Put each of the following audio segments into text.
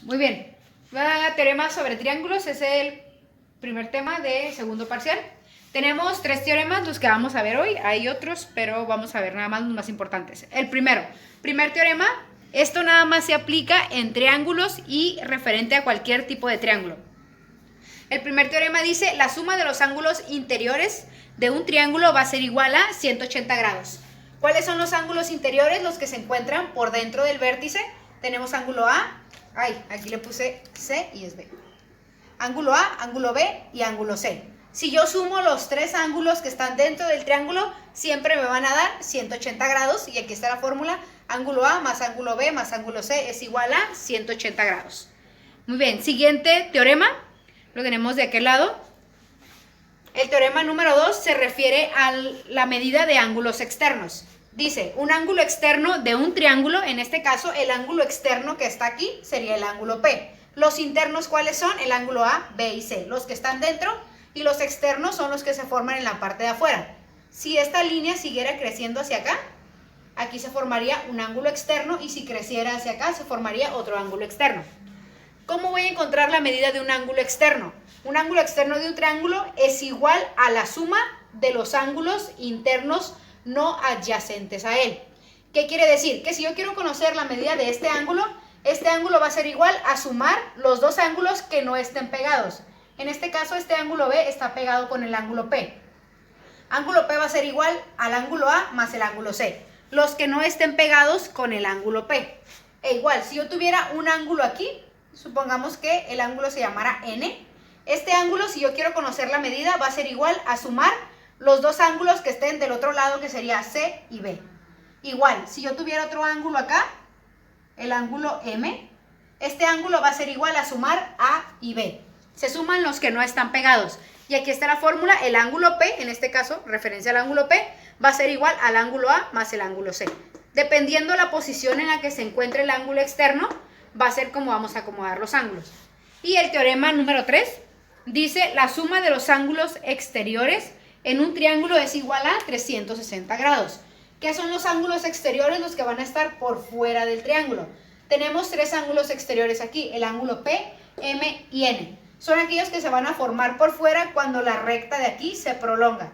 Muy bien. Teorema sobre triángulos es el primer tema de segundo parcial. Tenemos 3 teoremas, los que vamos a ver hoy. Hay otros, pero vamos a ver nada más los más importantes. El primer teorema, esto nada más se aplica en triángulos y referente a cualquier tipo de triángulo. El primer teorema dice, la suma de los ángulos interiores de un triángulo va a ser igual a 180 grados. ¿Cuáles son los ángulos interiores? Los que se encuentran por dentro del vértice. Tenemos ángulo A, aquí le puse C y es B. Ángulo A, ángulo B y ángulo C. Si yo sumo los 3 ángulos que están dentro del triángulo, siempre me van a dar 180 grados. Y aquí está la fórmula, ángulo A más ángulo B más ángulo C es igual a 180 grados. Muy bien, siguiente teorema, lo tenemos de aquel lado. El teorema número 2 se refiere a la medida de ángulos externos. Dice, un ángulo externo de un triángulo, en este caso el ángulo externo que está aquí sería el ángulo P. Los internos, ¿cuáles son? El ángulo A, B y C. Los que están dentro y los externos son los que se forman en la parte de afuera. Si esta línea siguiera creciendo hacia acá, aquí se formaría un ángulo externo y si creciera hacia acá se formaría otro ángulo externo. ¿Cómo voy a encontrar la medida de un ángulo externo? Un ángulo externo de un triángulo es igual a la suma de los ángulos internos no adyacentes a él. ¿Qué quiere decir? Que si yo quiero conocer la medida de este ángulo va a ser igual a sumar los 2 ángulos que no estén pegados. En este caso, este ángulo B está pegado con el ángulo P. Ángulo P va a ser igual al ángulo A más el ángulo C. Los que no estén pegados con el ángulo P. E igual, si yo tuviera un ángulo aquí, supongamos que el ángulo se llamara N. Este ángulo, si yo quiero conocer la medida, va a ser igual a sumar los 2 ángulos que estén del otro lado, que sería C y B. Igual, si yo tuviera otro ángulo acá, el ángulo M, este ángulo va a ser igual a sumar A y B. Se suman los que no están pegados. Y aquí está la fórmula, el ángulo P, en este caso, referencia al ángulo P, va a ser igual al ángulo A más el ángulo C. Dependiendo la posición en la que se encuentre el ángulo externo, va a ser como vamos a acomodar los ángulos. Y el teorema número 3 dice, la suma de los ángulos exteriores en un triángulo es igual a 360 grados. ¿Qué son los ángulos exteriores? Los que van a estar por fuera del triángulo. Tenemos 3 ángulos exteriores aquí, el ángulo P, M y N. Son aquellos que se van a formar por fuera cuando la recta de aquí se prolonga.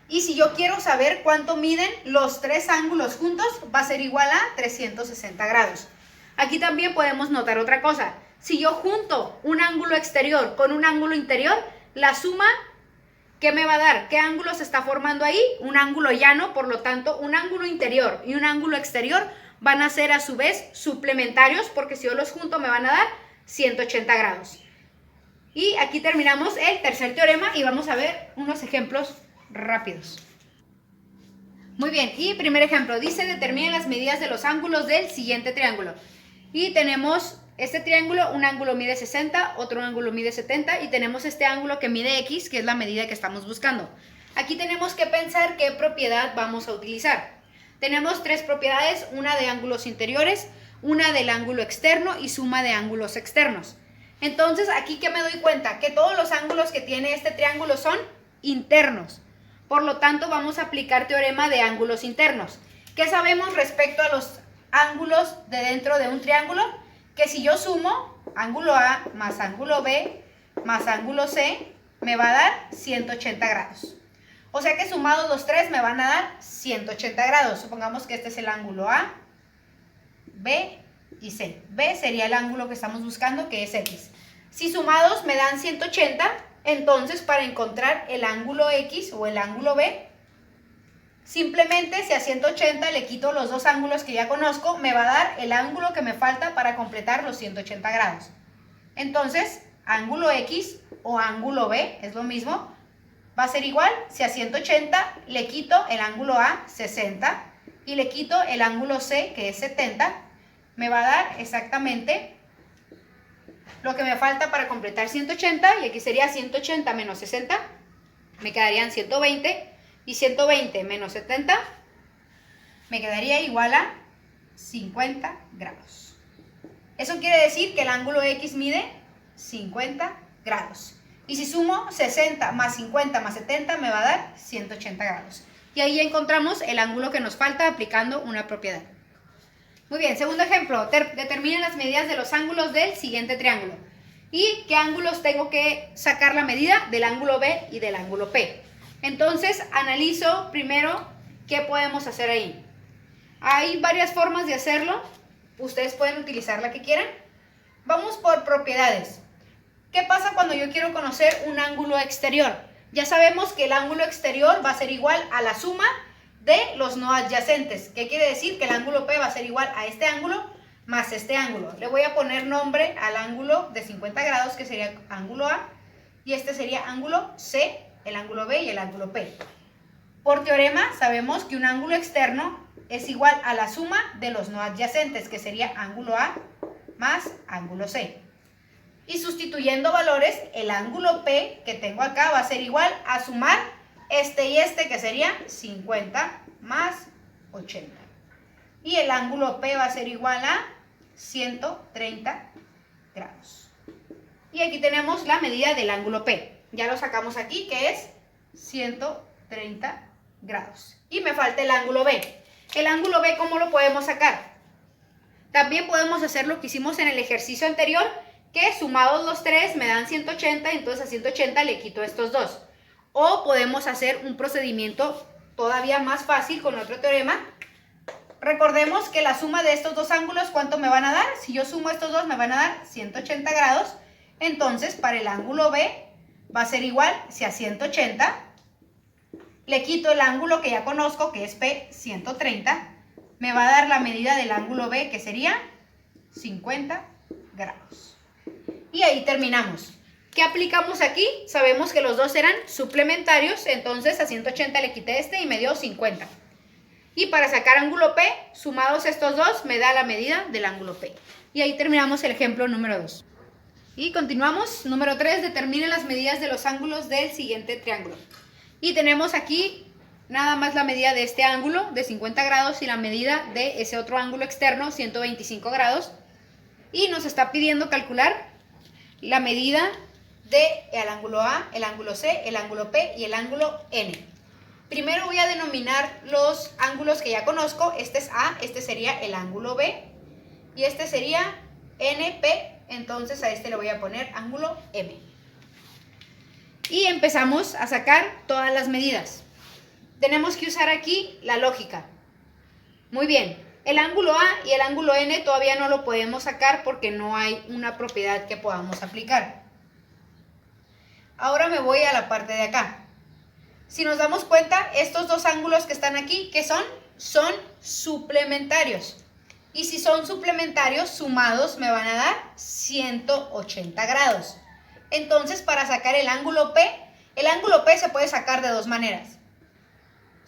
Y si yo quiero saber cuánto miden los 3 ángulos juntos, va a ser igual a 360 grados. Aquí también podemos notar otra cosa. Si yo junto un ángulo exterior con un ángulo interior, la suma, ¿qué me va a dar? ¿Qué ángulo se está formando ahí? Un ángulo llano, por lo tanto, un ángulo interior y un ángulo exterior van a ser a su vez suplementarios, porque si yo los junto me van a dar 180 grados. Y aquí terminamos el tercer teorema y vamos a ver unos ejemplos rápidos. Muy bien, y primer ejemplo, dice determinen las medidas de los ángulos del siguiente triángulo. Y tenemos este triángulo, un ángulo mide 60, otro ángulo mide 70 y tenemos este ángulo que mide X, que es la medida que estamos buscando. Aquí tenemos que pensar qué propiedad vamos a utilizar. Tenemos 3 propiedades, una de ángulos interiores, una del ángulo externo y suma de ángulos externos. Entonces, aquí que me doy cuenta que todos los ángulos que tiene este triángulo son internos. Por lo tanto, vamos a aplicar teorema de ángulos internos. ¿Qué sabemos respecto a los ángulos de dentro de un triángulo? Que si yo sumo ángulo A más ángulo B más ángulo C, me va a dar 180 grados. O sea que sumados los 3 me van a dar 180 grados. Supongamos que este es el ángulo A, B y C. B sería el ángulo que estamos buscando, que es X. Si sumados me dan 180, entonces para encontrar el ángulo X o el ángulo B, simplemente si a 180 le quito los 2 ángulos que ya conozco, me va a dar el ángulo que me falta para completar los 180 grados. Entonces, ángulo X o ángulo B es lo mismo, va a ser igual si a 180 le quito el ángulo A, 60, y le quito el ángulo C, que es 70, me va a dar exactamente lo que me falta para completar 180, y aquí sería 180 menos 60, me quedarían 120, y 120 menos 70 me quedaría igual a 50 grados. Eso quiere decir que el ángulo X mide 50 grados. Y si sumo 60 más 50 más 70 me va a dar 180 grados. Y ahí encontramos el ángulo que nos falta aplicando una propiedad. Muy bien, segundo ejemplo, determina las medidas de los ángulos del siguiente triángulo. ¿Y qué ángulos tengo que sacar la medida? Del ángulo B y del ángulo P. Entonces, analizo primero qué podemos hacer ahí. Hay varias formas de hacerlo. Ustedes pueden utilizar la que quieran. Vamos por propiedades. ¿Qué pasa cuando yo quiero conocer un ángulo exterior? Ya sabemos que el ángulo exterior va a ser igual a la suma de los no adyacentes. ¿Qué quiere decir? Que el ángulo P va a ser igual a este ángulo más este ángulo. Le voy a poner nombre al ángulo de 50 grados, que sería ángulo A, y este sería ángulo C, el ángulo B y el ángulo P. Por teorema sabemos que un ángulo externo es igual a la suma de los no adyacentes, que sería ángulo A más ángulo C. Y sustituyendo valores, el ángulo P que tengo acá va a ser igual a sumar este y este, que sería 50 más 80. Y el ángulo P va a ser igual a 130 grados. Y aquí tenemos la medida del ángulo P. Ya lo sacamos aquí, que es 130 grados. Y me falta el ángulo B. El ángulo B, ¿cómo lo podemos sacar? También podemos hacer lo que hicimos en el ejercicio anterior, que sumados los tres me dan 180, entonces a 180 le quito estos dos. O podemos hacer un procedimiento todavía más fácil con otro teorema. Recordemos que la suma de estos dos ángulos, ¿cuánto me van a dar? Si yo sumo estos dos, me van a dar 180 grados. Entonces, para el ángulo B va a ser igual, si a 180 le quito el ángulo que ya conozco, que es P, 130, me va a dar la medida del ángulo B, que sería 50 grados. Y ahí terminamos. ¿Qué aplicamos aquí? Sabemos que los dos eran suplementarios, entonces a 180 le quité este y me dio 50. Y para sacar ángulo P, sumados estos dos, me da la medida del ángulo P. Y ahí terminamos el ejemplo número 2. Y continuamos. Número 3, determine las medidas de los ángulos del siguiente triángulo. Y tenemos aquí nada más la medida de este ángulo de 50 grados y la medida de ese otro ángulo externo, 125 grados. Y nos está pidiendo calcular la medida del ángulo A, el ángulo C, el ángulo P y el ángulo N. Primero voy a denominar los ángulos que ya conozco. Este es A, este sería el ángulo B y este sería NP, entonces a este le voy a poner ángulo M. Y empezamos a sacar todas las medidas. Tenemos que usar aquí la lógica. Muy bien, el ángulo A y el ángulo N todavía no lo podemos sacar porque no hay una propiedad que podamos aplicar. Ahora me voy a la parte de acá. Si nos damos cuenta, estos dos ángulos que están aquí, ¿qué son? Son suplementarios. Y si son suplementarios, sumados me van a dar 180 grados. Entonces, para sacar el ángulo P se puede sacar de dos maneras.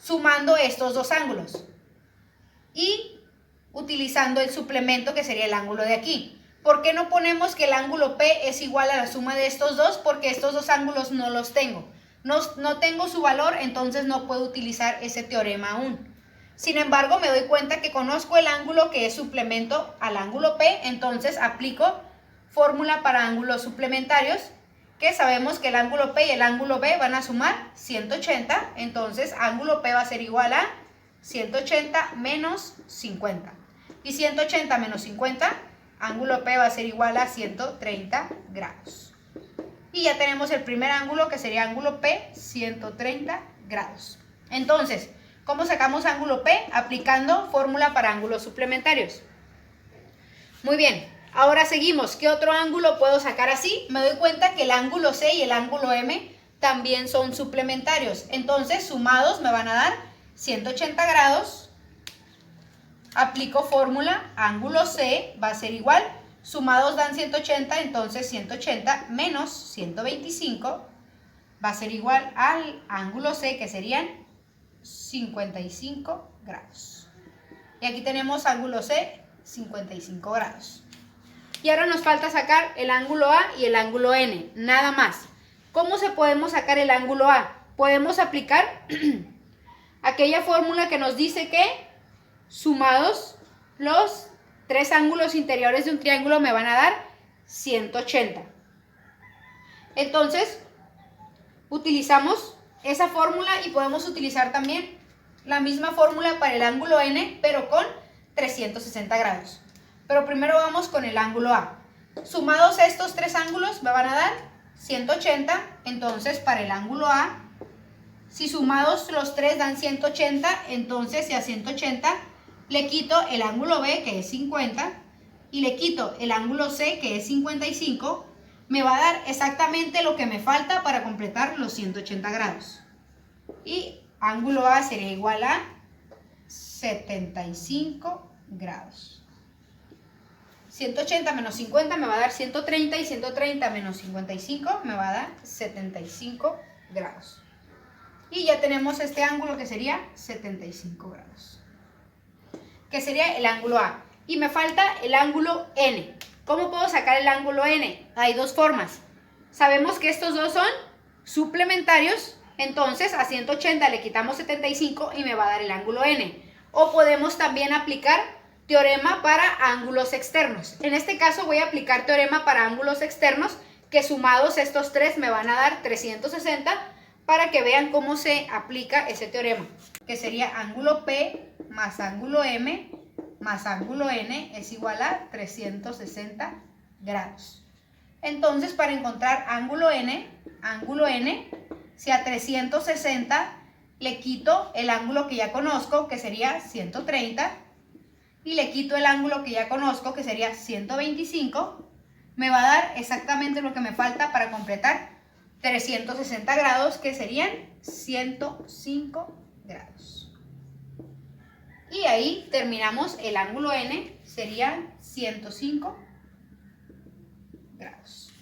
Sumando estos dos ángulos. Y utilizando el suplemento que sería el ángulo de aquí. ¿Por qué no ponemos que el ángulo P es igual a la suma de estos dos? Porque estos dos ángulos no los tengo. No tengo su valor, entonces no puedo utilizar ese teorema aún. Sin embargo, me doy cuenta que conozco el ángulo que es suplemento al ángulo P, entonces aplico fórmula para ángulos suplementarios, que sabemos que el ángulo P y el ángulo B van a sumar 180, entonces ángulo P va a ser igual a 180 menos 50. Y 180 menos 50, ángulo P va a ser igual a 130 grados. Y ya tenemos el primer ángulo, que sería ángulo P, 130 grados. Entonces, ¿cómo sacamos ángulo P? Aplicando fórmula para ángulos suplementarios. Muy bien, ahora seguimos. ¿Qué otro ángulo puedo sacar así? Me doy cuenta que el ángulo C y el ángulo M también son suplementarios. Entonces, sumados me van a dar 180 grados. Aplico fórmula, ángulo C va a ser igual. Sumados dan 180, entonces 180 menos 125 va a ser igual al ángulo C, que serían 55 grados. Y aquí tenemos ángulo C, 55 grados. Y ahora nos falta sacar el ángulo A y el ángulo N, nada más. ¿Cómo se podemos sacar el ángulo A? Podemos aplicar aquella fórmula que nos dice que sumados los tres ángulos interiores de un triángulo me van a dar 180. Entonces, utilizamos esa fórmula y podemos utilizar también la misma fórmula para el ángulo N, pero con 360 grados. Pero primero vamos con el ángulo A. Sumados estos tres ángulos me van a dar 180. Entonces para el ángulo A, si sumados los tres dan 180, entonces si a 180 le quito el ángulo B, que es 50, y le quito el ángulo C, que es 55, me va a dar exactamente lo que me falta para completar los 180 grados. Y ángulo A sería igual a 75 grados. 180 menos 50 me va a dar 130 y 130 menos 55 me va a dar 75 grados. Y ya tenemos este ángulo que sería 75 grados. Que sería el ángulo A. Y me falta el ángulo N. ¿Cómo puedo sacar el ángulo N? Hay dos formas. Sabemos que estos dos son suplementarios. Entonces a 180 le quitamos 75 y me va a dar el ángulo N. O podemos también aplicar teorema para ángulos externos. En este caso voy a aplicar teorema para ángulos externos, que sumados estos tres me van a dar 360, para que vean cómo se aplica ese teorema, que sería ángulo P más ángulo M más ángulo N es igual a 360 grados. Entonces, para encontrar ángulo N, si a 360 le quito el ángulo que ya conozco, que sería 130, y le quito el ángulo que ya conozco, que sería 125, me va a dar exactamente lo que me falta para completar 360 grados, que serían 105 grados. Y ahí terminamos el ángulo N, serían 105 grados.